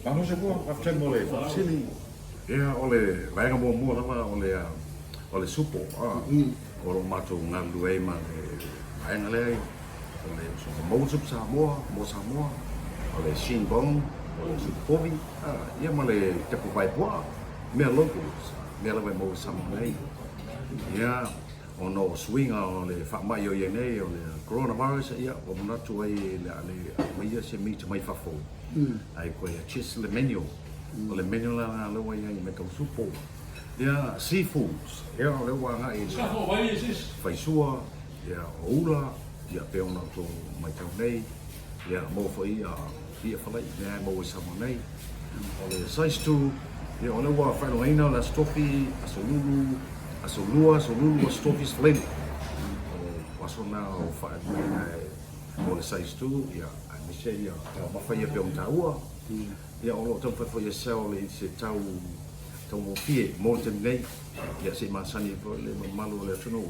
Vamos a voir, after mole, sini. Ya oleh lain mau lama oleh supo. Kalau macam ngandu emang lain oleh mau sup Samoa, oleh Shinbong, oleh supovi. Ya malah cepat baik buat. Locals, mau sama lagi. Ya ono swing oleh fakma yo oleh coronavirus ya, pemenang cuai oleh maya semi cemai fafo. Ai ko ya chis le menu. Oleh menu la lo ya me kau supo. Ya seafoods. Ya oleh wa ngai. Faisua, ya ula, ya peona to mai tau nei. Ya mo foi ia falai ya mo sama nei. Oleh size 2, ya oleh wa fa no ina la stofi asolua stofis flame. Wasona o fa oleh size 2 ya Michelle ya mafai pe taua ya olo tau fa ya sel le se tau mo fie mo tem nei ya se masani le malu le tuno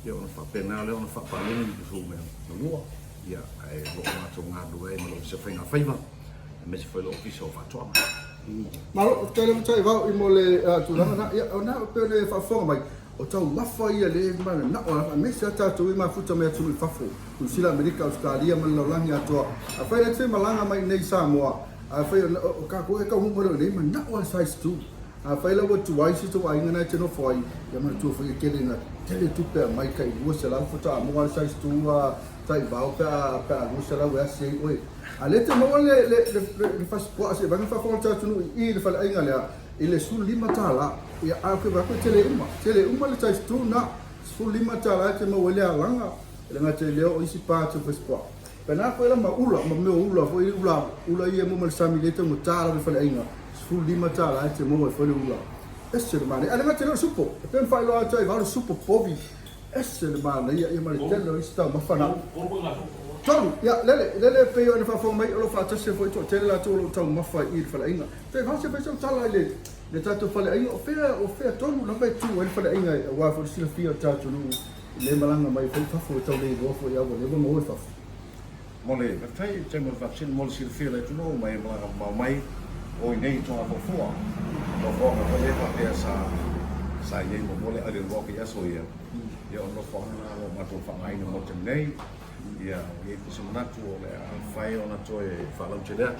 ya ona fa pena le ona fa palin fu me no ya ai lo ma to ngadu e mo se fa na faiva me se foi lo piso fa toa malo tele mtai va i mo le tu na ya ona pe le fa fo mai o tau lafa ia le mana na o me se ta tu ma futa me tu fafo tu sila Amerika Australia man lo langi ato a fa le tema langa mai nei Samoa a fa ka ko ka hu mo le man na o size 2 a fa le tu wai si tu ai ngana teno foi ya man tu fa ke le na tele tu pe mai kai wo se la futa mo size 2 a tai ba o pa wo se la wa se oi a le te mo le fa spo se ba fa fo ta tu i le fa ai ngala ele sul lima tala ya aku ba ko tele uma le size 2 na sul lima tala te mo le alanga le ngate le o isi pa tu fa spo pena ko la ma me ula fo ula ia mo mal sami le te mo tala le fa ai ngala sul lima tala te mo fo le ula esse mane ale ngate le supo pen fa lo ta va lo supo povi esse mane ia ma le tele sta ma fa na Tom, ya lele pe yo fa fo mai lo fa tse fo to tele la to lo tau ma fa ir fa la inga. Te va se fe so tala le tato fa la inga o fe to no mai tu el fa la inga wa fo si fi o tato no le malanga mai fa fo to le go fo ya wo le mo fa. Mole, fai temo vaccine mole si fi le tu no mai mai o nei to a fo. Lo fo ma le fa pe sa ye mo mole a le ro ke ya so ye. Yo no fo na ma to fa mai no mo tem nei. Ya, itu sebenarnya tu oleh fai ona tu falam cedak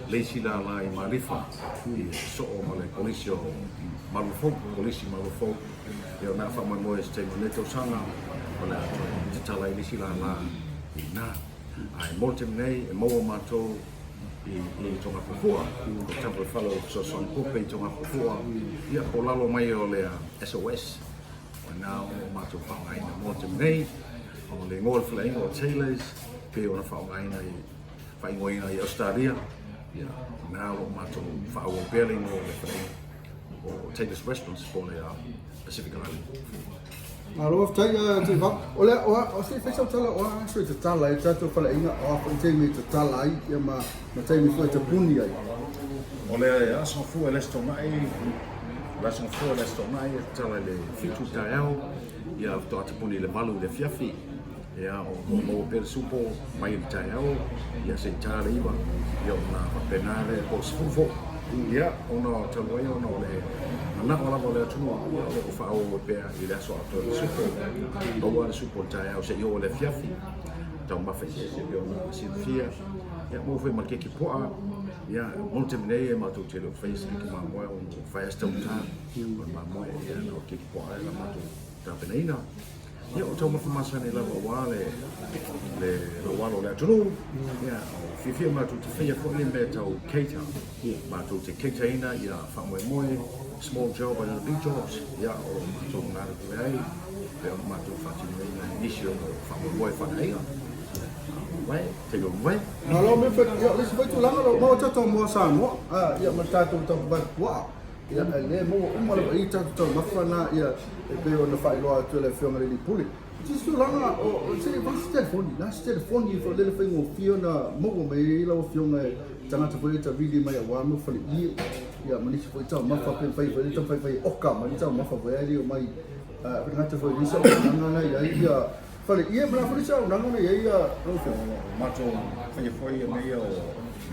lesi la lai marifa so oleh polisi malufo ya na fa mo este moneto sana oleh tala lesi la na ai motem nei mo mato i tonga fua ko tampo falo so son kope tonga fua ya polalo mai oleh SOS na mato fa ai na motem nei le ngol flying o TAYLAS pe ona fa ngaina i fa ngoina i Australia ya na lo mato fa o peling o le flying o TAYLAS restaurants for the Pacific Island na lo fa te va o se fa tala o so te tala e tato fa inga o fa te me te tala i ya ma te me fo te puni ai ole a so fu el estomai la so fu el estomai tala le fitu tael ya to atapuni le malu le fiafi ya o per supo mai tael ya se tala iba ya na penale po sfufo ya ono tawai ono le na ola vole tu o fa o pe i le so to supo o wa supo tael se yo le fiafi tau ma fa se yo na si fia ya mo foi ma ke poa ya montem nei ma tu te lo face ki ma mo o fa esta ta ma mo ya no ke poa la ma tu ta peneina ya o tau ma fa masane la wale le lo walo le tu ya fi ma tu te fia fo le me tau keita ma tu te keita ina ya fa mo small job and big jobs ya o ma tu na ku ai pe ma tu fa ti ni nisio fa mo fa ai vai te lo vai no lo me fe yo le se vai tu langa lo mo ta to mo sa mo ya ma ta to ba wa ya le mo uma lo i ta to ma fa na ya e pe o na fa lo to le fiona le puli ti su langa o se va telefoni na telefoni fo le fe ngo fiona mo me lo fiona tanga ta foi ta vidi mai wa mo fa i ya ma ni se foi ta ma fa pe fai ta fai o ka ma ni ta ma fa vai ali o mai na ta foi ni sa na na ya Fale, ia mra fale sa, nangone ia mato foi foi meio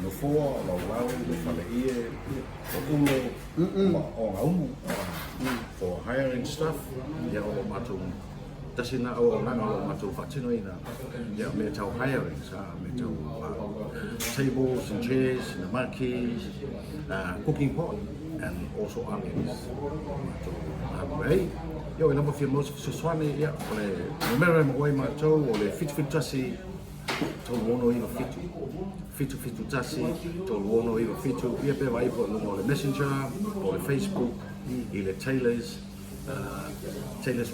no foa o lau le fale ie o ulo o ngaumu for hiring staff ia o matu tasina o langa o matu fatino ina ia me tau hiring sa me tau tables and chairs and marquees cooking pot and also onions right yo ina mo firmos suswane ia ole mera mo wai matu ole fit tasi to wono i fitu tasi to wono i fitu ia pe vai po no le messenger o le Facebook i le Taylor's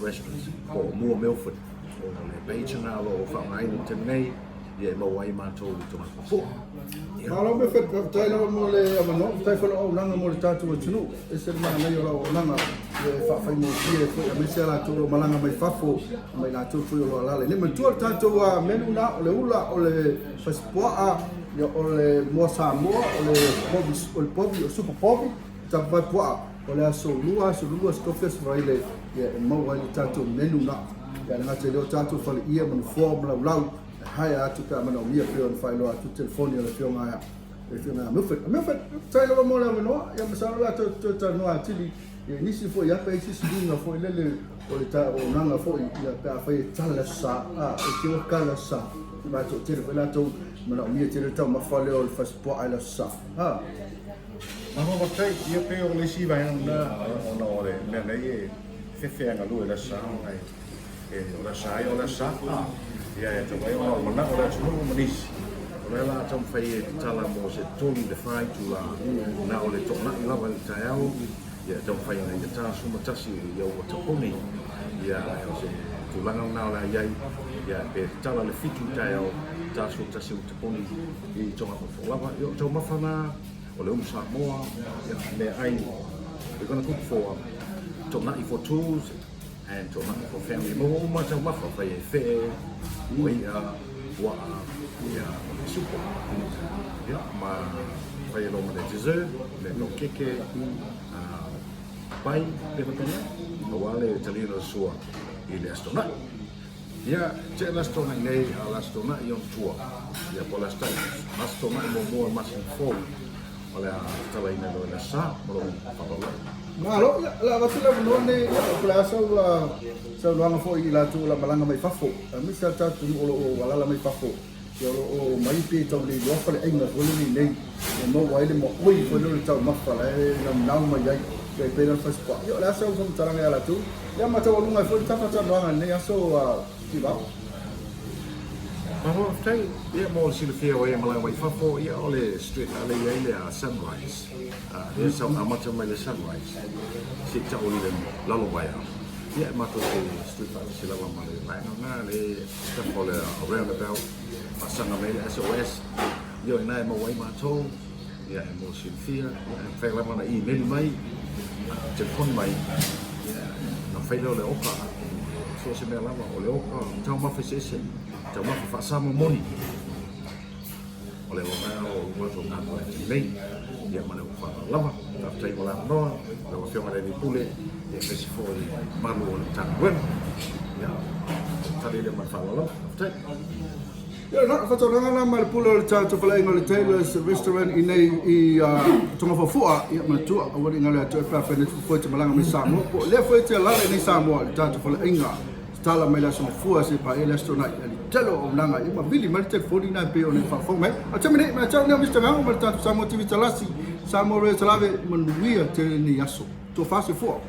restaurants o MUA Milford o le page na lo fa mai no temnei ia mo wai matou to mafu Malo me fe Taylor mo le amano tai fa o nanga mo le tatu tunu e se mana nei o nanga le fa fa mo tie fo me se la to malanga mai fafo mai na to fo lo la le me to tatu a menu na o le ula o le faspoa o le mo sa mo o le pobi o super pobi ta vai poa o le so lua sto festival le mo wai tatu menu na ya na te lo tatu fa le ia mo form la hai atu ka mana mia pe on fai lo atu telefoni le fionga me fait Taylor mo la no ya masala la to no atili ni si fo ya pe si dinga fo le o le ta o nanga fo ya pa fai tala sa e ki o kala sa ma to tele la to mana mia tele ta ma fa le o fa spo ala sa ma ho tai ia pe o le si vai na o le nei fe anga lu la sa ai e o la sa ia te vai o mana o la tunu manis o la tam fai tala mo se tonu de fai tu la na o le tona i lava i taiao ia tam fai na i ta suma tasi ia o taponi ia o se tu langa na la iai ia pe tala le fitu taiao ta su tasi o taponi i tonga o lava io to mafana o le Samoa ia me ai we're going to cook for tona i for tools and to for family mo ma tau mafa fai e fe wa ia supo ia ma fai lo ma de dessert le no keke pai pe patana o wale italino sua i le astona ia te l'astona nei all'astona i on tua ia po l'astona mo mas fo ole tala ina lo la sa mo fa Malo la batula no ne la sa la fo i la tu la malanga mai fafo mi sa ta tu o wala mai fafo yo o mai pe to le lo fa le ainga fo le nei mo wai le mo oi fo le ta ma fa le na mai ai pe le fa spa yo la sa so taranga la tu ya ma ta o lunga fo ta ta no ne aso ti ba ma ho tai ia mo si le fia o malanga mai fafo ia ole street ale ia le sunrise ia sa amata mai le sunrise si ta o le lalo baya ia ma to street si la ma le vai na le sta po le around about pasanga mai le SOS io nai mo wai ma to ia mo si fia fai la mana i meni mai telefon mai na fai le oka so se me lava o le oka tau ma fese tau ma fa sama moni o le o ma so na nei ia mana fa lava ta tai la no lo fioma le pule e fesi fuori malu o tan bueno ia tali le ma fa lava tai ya na fa to na mal pulo le cha to flying on the Taylor's restaurant i togafuafua ia matu o wali ngale to fa fa fo te malanga mi samo po le fo te la ni samo le cha to flying tala mai la sono fua se pa ele sto nai ali telo o nanga i ma vili ma te 49 pe o le fa fo mai a te mene ma cha ne mr ngao ma ta samo tv talasi samo re talave manuia te ni aso to fa se fo